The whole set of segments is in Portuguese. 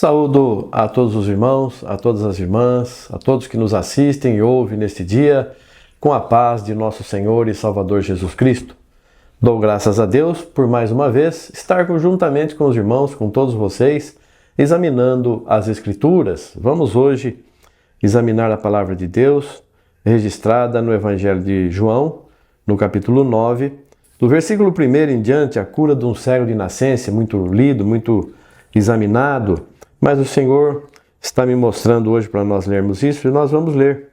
Saúdo a todos os irmãos, a todas as irmãs, a todos que nos assistem e ouvem neste dia, com a paz de nosso Senhor e Salvador Jesus Cristo. Dou graças a Deus por mais uma vez estar juntamente com os irmãos, com todos vocês, examinando as Escrituras. Vamos hoje examinar a palavra de Deus, registrada no Evangelho de João, no capítulo 9, do versículo 1 em diante, a cura de um cego de nascença, muito lido, muito examinado. Mas o Senhor está me mostrando hoje para nós lermos isso, e nós vamos ler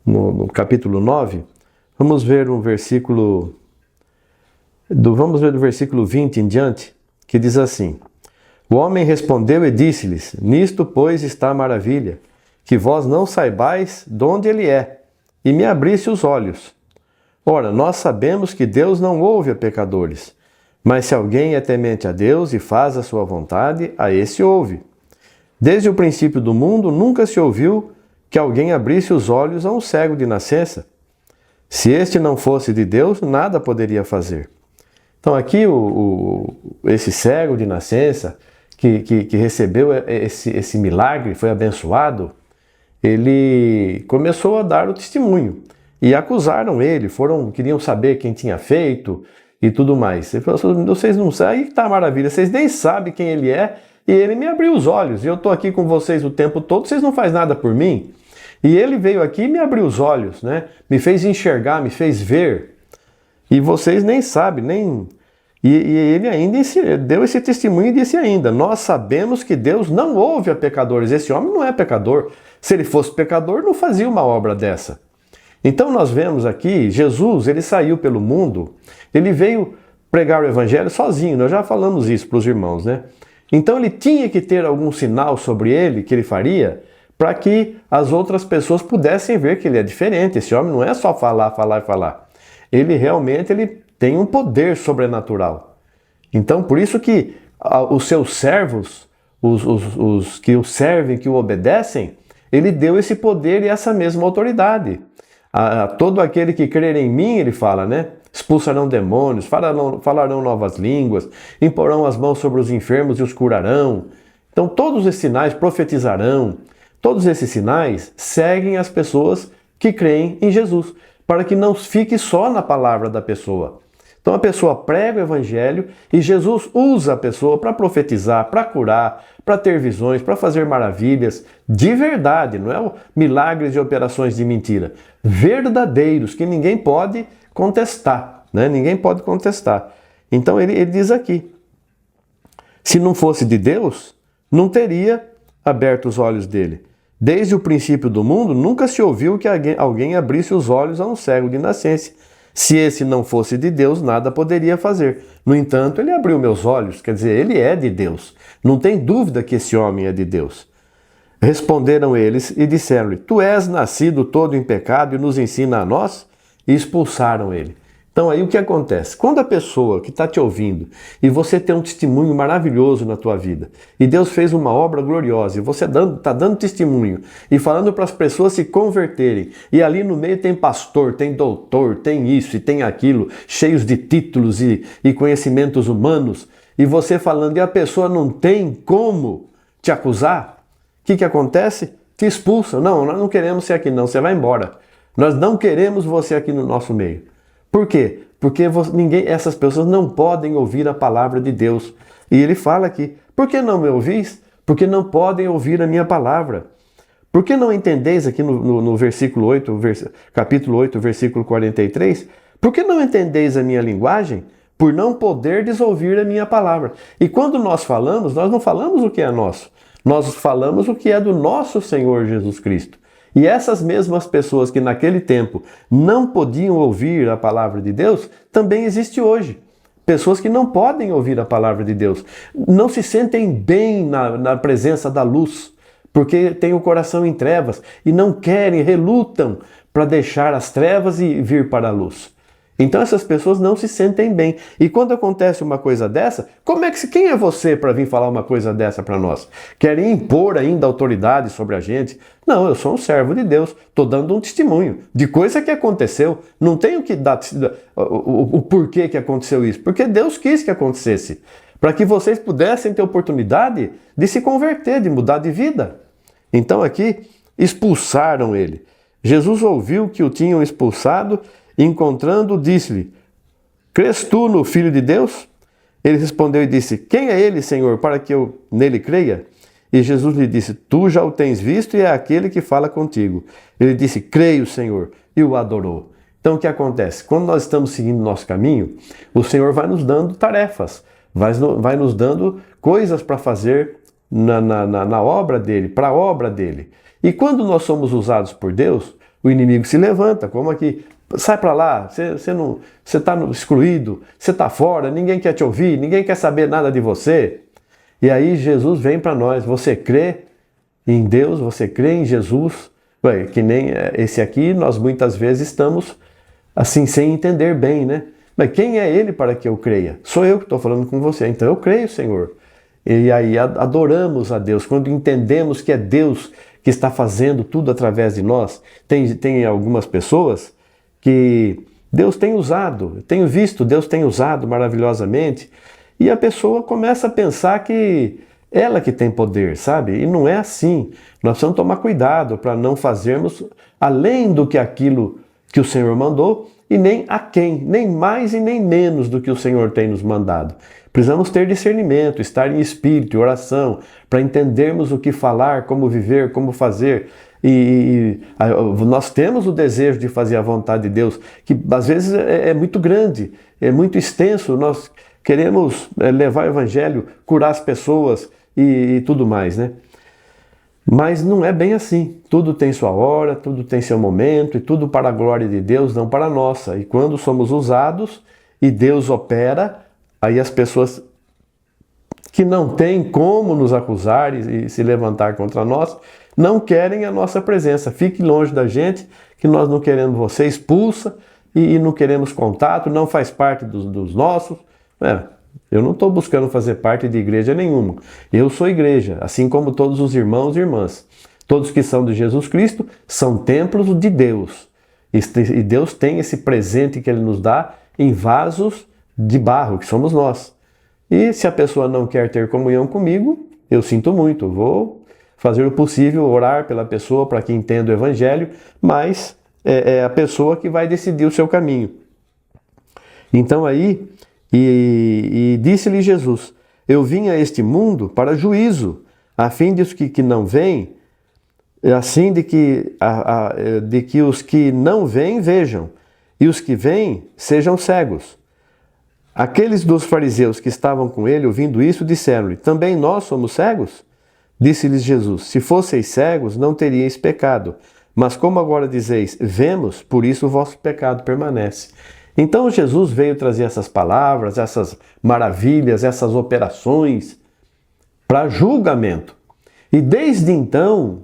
no capítulo 9, vamos ver do versículo 20 em diante, que diz assim: O homem respondeu e disse-lhes: Nisto, pois, está a maravilha, que vós não saibais de onde ele é, e me abrisse os olhos. Ora, nós sabemos que Deus não ouve a pecadores, mas se alguém é temente a Deus e faz a sua vontade, a esse ouve. Desde o princípio do mundo, nunca se ouviu que alguém abrisse os olhos a um cego de nascença. Se este não fosse de Deus, nada poderia fazer. Então aqui esse cego de nascença, que recebeu esse milagre, foi abençoado, ele começou a dar o testemunho. E acusaram ele, queriam saber quem tinha feito e tudo mais. Ele falou: vocês não sabem, aí está a maravilha, vocês nem sabem quem ele é, e ele me abriu os olhos, e eu estou aqui com vocês o tempo todo, vocês não fazem nada por mim? E ele veio aqui e me abriu os olhos, né? Me fez enxergar, me fez ver, e vocês nem sabem, E ele ainda deu esse testemunho e disse ainda: nós sabemos que Deus não ouve a pecadores. Esse homem não é pecador. Se ele fosse pecador, não fazia uma obra dessa. Então nós vemos aqui, Jesus, ele saiu pelo mundo, ele veio pregar o evangelho sozinho, nós já falamos isso para os irmãos, né? Então ele tinha que ter algum sinal sobre ele, que ele faria, para que as outras pessoas pudessem ver que ele é diferente. Esse homem não é só falar. Ele realmente tem um poder sobrenatural. Então por isso que os seus servos, os que o servem, que o obedecem, ele deu esse poder e essa mesma autoridade. A todo aquele que crer em mim, ele fala, né? Expulsarão demônios, falarão novas línguas, imporão as mãos sobre os enfermos e os curarão. Então todos esses sinais profetizarão. Todos esses sinais seguem as pessoas que creem em Jesus, para que não fique só na palavra da pessoa. Então a pessoa prega o evangelho e Jesus usa a pessoa para profetizar, para curar, para ter visões, para fazer maravilhas de verdade, não é milagres e operações de mentira. Verdadeiros, que ninguém pode contestar, né? Ninguém pode contestar. Então ele diz aqui: se não fosse de Deus, não teria aberto os olhos dele. Desde o princípio do mundo, nunca se ouviu que alguém abrisse os olhos a um cego de nascença. Se esse não fosse de Deus, nada poderia fazer. No entanto, ele abriu meus olhos, quer dizer, ele é de Deus. Não tem dúvida que esse homem é de Deus. Responderam eles e disseram-lhe: Tu és nascido todo em pecado e nos ensina a nós? E expulsaram ele. Então aí o que acontece? Quando a pessoa que está te ouvindo e você tem um testemunho maravilhoso na tua vida, e Deus fez uma obra gloriosa, e você está dando testemunho e falando para as pessoas se converterem, e ali no meio tem pastor, tem doutor, tem isso e tem aquilo, cheios de títulos e conhecimentos humanos, e você falando, e a pessoa não tem como te acusar, o que acontece? Te expulsam. Não, nós não queremos você aqui não, você vai embora. Nós não queremos você aqui no nosso meio. Por quê? Porque essas pessoas não podem ouvir a palavra de Deus. E ele fala aqui: por que não me ouvis? Porque não podem ouvir a minha palavra. Por que não entendeis aqui no versículo 8, capítulo 8, versículo 43? Por que não entendeis a minha linguagem? Por não poderdes ouvir a minha palavra. E quando nós falamos, nós não falamos o que é nosso. Nós falamos o que é do nosso Senhor Jesus Cristo. E essas mesmas pessoas que naquele tempo não podiam ouvir a palavra de Deus, também existe hoje. Pessoas que não podem ouvir a palavra de Deus, não se sentem bem na presença da luz, porque têm o coração em trevas e não querem, relutam para deixar as trevas e vir para a luz. Então essas pessoas não se sentem bem. E quando acontece uma coisa dessa, quem é você para vir falar uma coisa dessa para nós? Querem impor ainda autoridade sobre a gente? Não, eu sou um servo de Deus, estou dando um testemunho de coisa que aconteceu. Não tenho que dar o porquê que aconteceu isso, porque Deus quis que acontecesse. para que vocês pudessem ter oportunidade de se converter, de mudar de vida. Então aqui expulsaram ele. Jesus ouviu que o tinham expulsado, e encontrando, disse-lhe: crês tu no Filho de Deus? Ele respondeu e disse: quem é ele, Senhor, para que eu nele creia? E Jesus lhe disse: tu já o tens visto e é aquele que fala contigo. Ele disse: creio, Senhor, e o adorou. Então o que acontece? Quando nós estamos seguindo o nosso caminho, o Senhor vai nos dando tarefas, vai nos dando coisas para fazer na obra dele, para a obra dele. E quando nós somos usados por Deus, o inimigo se levanta, como aqui: sai para lá, você está excluído, você está fora, ninguém quer te ouvir, ninguém quer saber nada de você. E aí Jesus vem para nós: você crê em Deus, você crê em Jesus? Ué, que nem esse aqui, nós muitas vezes estamos assim, sem entender bem, né? Mas quem é ele para que eu creia? Sou eu que estou falando com você, então eu creio, Senhor. E aí adoramos a Deus, quando entendemos que é Deus que está fazendo tudo através de nós. Tem algumas pessoas que Deus tem usado, tenho visto, Deus tem usado maravilhosamente, e a pessoa começa a pensar que ela que tem poder, sabe? E não é assim. Nós precisamos tomar cuidado para não fazermos além do que aquilo que o Senhor mandou, e nem aquém, nem mais e nem menos do que o Senhor tem nos mandado. Precisamos ter discernimento, estar em espírito e oração, para entendermos o que falar, como viver, como fazer. E nós temos o desejo de fazer a vontade de Deus, que às vezes é muito grande, é muito extenso. Nós queremos levar o evangelho, curar as pessoas e tudo mais, né? Mas não é bem assim. Tudo tem sua hora, tudo tem seu momento, e tudo para a glória de Deus, não para a nossa. E quando somos usados e Deus opera, aí as pessoas que não têm como nos acusar e se levantar contra nós, não querem a nossa presença. Fique longe da gente, que nós não queremos você, expulsa, e não queremos contato, não faz parte dos nossos. Eu não estou buscando fazer parte de igreja nenhuma. Eu sou igreja, assim como todos os irmãos e irmãs. Todos que são de Jesus Cristo são templos de Deus. E Deus tem esse presente que Ele nos dá em vasos de barro, que somos nós. E se a pessoa não quer ter comunhão comigo, eu sinto muito. Vou fazer o possível, orar pela pessoa para que entenda o Evangelho, mas é a pessoa que vai decidir o seu caminho. Então aí... E disse-lhe Jesus: eu vim a este mundo para juízo, a fim de os que não vêm, assim de que os que não vêm vejam, e os que vêm sejam cegos. Aqueles dos fariseus que estavam com ele, ouvindo isso, disseram-lhe: também nós somos cegos? Disse-lhes Jesus: se fosseis cegos, não teríeis pecado, mas como agora dizeis, vemos, por isso o vosso pecado permanece. Então Jesus veio trazer essas palavras, essas maravilhas, essas operações para julgamento. E desde então,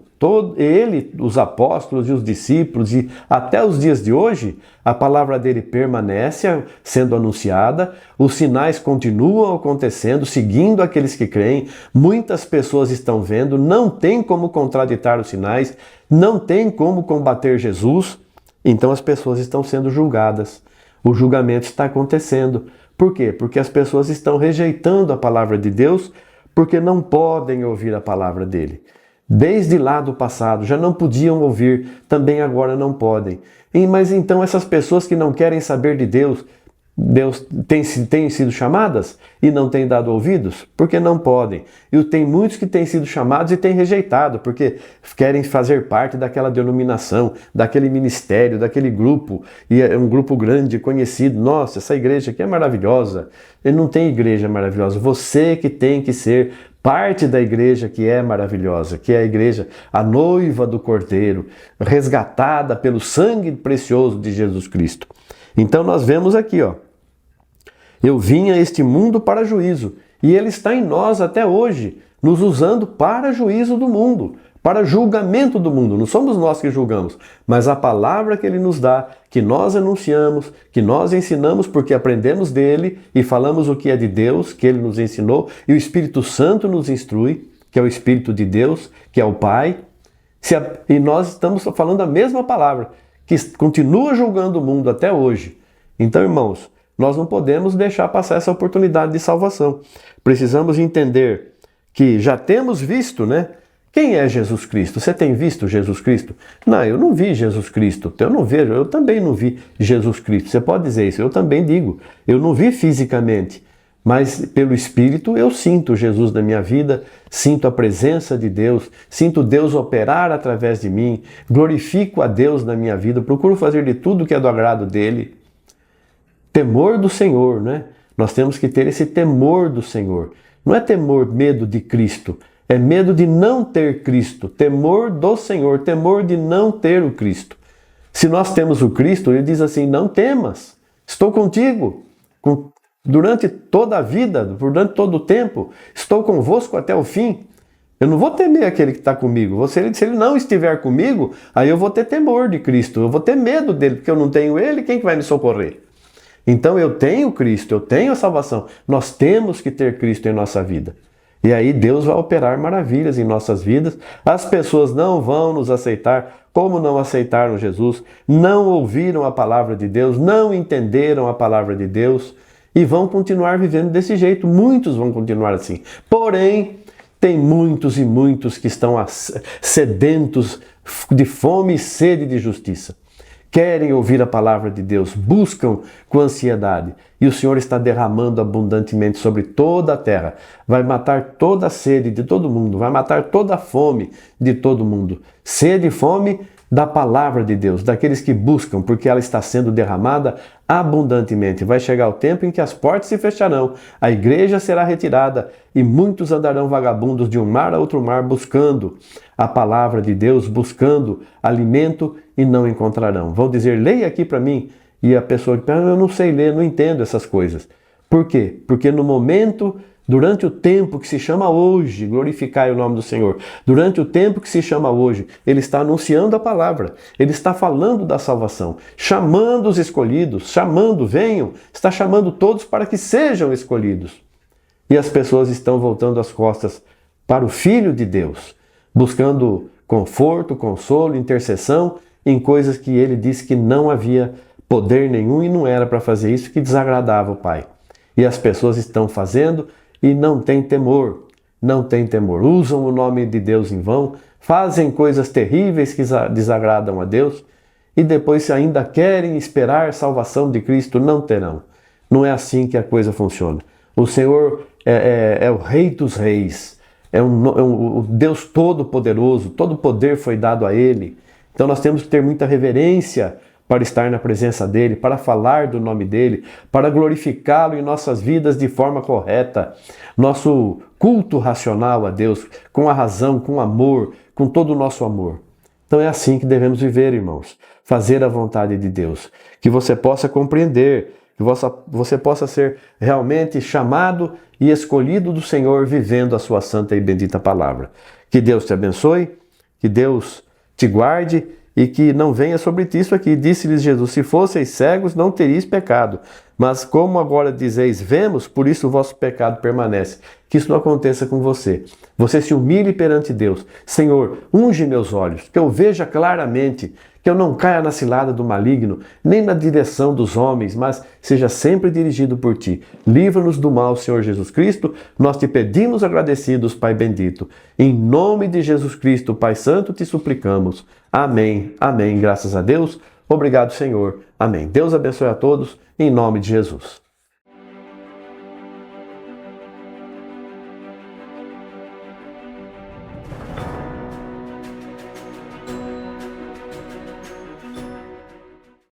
ele, os apóstolos e os discípulos, e até os dias de hoje, a palavra dele permanece sendo anunciada, os sinais continuam acontecendo, seguindo aqueles que creem, muitas pessoas estão vendo, não tem como contraditar os sinais, não tem como combater Jesus, então as pessoas estão sendo julgadas. O julgamento está acontecendo. Por quê? Porque as pessoas estão rejeitando a palavra de Deus, porque não podem ouvir a palavra dele. Desde lá do passado já não podiam ouvir, também agora não podem. Mas então essas pessoas que não querem saber de Deus têm sido chamadas e não têm dado ouvidos? Porque não podem. E tem muitos que têm sido chamados e têm rejeitado, porque querem fazer parte daquela denominação, daquele ministério, daquele grupo, e é um grupo grande, conhecido. Nossa, essa igreja aqui é maravilhosa. E não tem igreja maravilhosa. Você que tem que ser parte da igreja que é maravilhosa, que é a igreja, a noiva do Cordeiro, resgatada pelo sangue precioso de Jesus Cristo. Então nós vemos aqui, eu vim a este mundo para juízo, e ele está em nós até hoje, nos usando para juízo do mundo, para julgamento do mundo. Não somos nós que julgamos, mas a palavra que ele nos dá, que nós anunciamos, que nós ensinamos porque aprendemos dele e falamos o que é de Deus, que ele nos ensinou, e o Espírito Santo nos instrui, que é o Espírito de Deus, que é o Pai, e nós estamos falando a mesma palavra, que continua julgando o mundo até hoje. Então, irmãos, nós não podemos deixar passar essa oportunidade de salvação. Precisamos entender que já temos visto, né? Quem é Jesus Cristo? Você tem visto Jesus Cristo? Não, eu não vi Jesus Cristo. Eu não vejo, eu também não vi Jesus Cristo. Você pode dizer isso, eu também digo. Eu não vi fisicamente, mas pelo Espírito eu sinto Jesus na minha vida, sinto a presença de Deus, sinto Deus operar através de mim, glorifico a Deus na minha vida, procuro fazer de tudo que é do agrado dele. Temor do Senhor, né? Nós temos que ter esse temor do Senhor. Não é temor, medo de Cristo. É medo de não ter Cristo, temor do Senhor, temor de não ter o Cristo. Se nós temos o Cristo, ele diz assim, não temas, estou contigo, durante toda a vida, durante todo o tempo, estou convosco até o fim. Eu não vou temer aquele que está comigo. Se ele não estiver comigo, aí eu vou ter temor de Cristo, eu vou ter medo dele, porque eu não tenho ele, quem que vai me socorrer? Então eu tenho Cristo, eu tenho a salvação. Nós temos que ter Cristo em nossa vida. E aí Deus vai operar maravilhas em nossas vidas. As pessoas não vão nos aceitar como não aceitaram Jesus, não ouviram a palavra de Deus, não entenderam a palavra de Deus e vão continuar vivendo desse jeito. Muitos vão continuar assim. Porém, tem muitos e muitos que estão sedentos de fome e sede de justiça. Querem ouvir a palavra de Deus, buscam com ansiedade. E o Senhor está derramando abundantemente sobre toda a terra. Vai matar toda a sede de todo mundo, vai matar toda a fome de todo mundo. Sede e fome da palavra de Deus, daqueles que buscam, porque ela está sendo derramada abundantemente. Vai chegar o tempo em que as portas se fecharão, a igreja será retirada e muitos andarão vagabundos de um mar a outro mar buscando a palavra de Deus, buscando alimento e não encontrarão. Vão dizer, leia aqui para mim. E a pessoa diz, eu não sei ler, não entendo essas coisas. Por quê? Porque no momento, durante o tempo que se chama hoje, glorificai o nome do Senhor, durante o tempo que se chama hoje, ele está anunciando a palavra, ele está falando da salvação, chamando os escolhidos, venham, está chamando todos para que sejam escolhidos. E as pessoas estão voltando as costas para o Filho de Deus, buscando conforto, consolo, intercessão em coisas que ele disse que não havia poder nenhum e não era para fazer isso, que desagradava o Pai. E as pessoas estão fazendo e não têm temor, usam o nome de Deus em vão, fazem coisas terríveis que desagradam a Deus e depois, se ainda querem esperar salvação de Cristo, não terão. Não é assim que a coisa funciona. O Senhor é o Rei dos Reis, é o Deus Todo-Poderoso, todo poder foi dado a Ele. Então nós temos que ter muita reverência para estar na presença dele, para falar do nome dele, para glorificá-lo em nossas vidas de forma correta. Nosso culto racional a Deus, com a razão, com amor, com todo o nosso amor. Então é assim que devemos viver, irmãos. Fazer a vontade de Deus. Que você possa compreender, que você possa ser realmente chamado e escolhido do Senhor, vivendo a sua santa e bendita palavra. Que Deus te abençoe, que Deus te guarde, e que não venha sobre ti isso aqui. Disse-lhes Jesus, se fosseis cegos, não teríeis pecado. Mas como agora dizeis, vemos, por isso o vosso pecado permanece. Que isso não aconteça com você. Você se humilhe perante Deus. Senhor, unge meus olhos, que eu veja claramente, que eu não caia na cilada do maligno, nem na direção dos homens, mas seja sempre dirigido por ti. Livra-nos do mal, Senhor Jesus Cristo. Nós te pedimos agradecidos, Pai bendito. Em nome de Jesus Cristo, Pai Santo, te suplicamos. Amém, amém, graças a Deus. Obrigado, Senhor. Amém. Deus abençoe a todos, em nome de Jesus.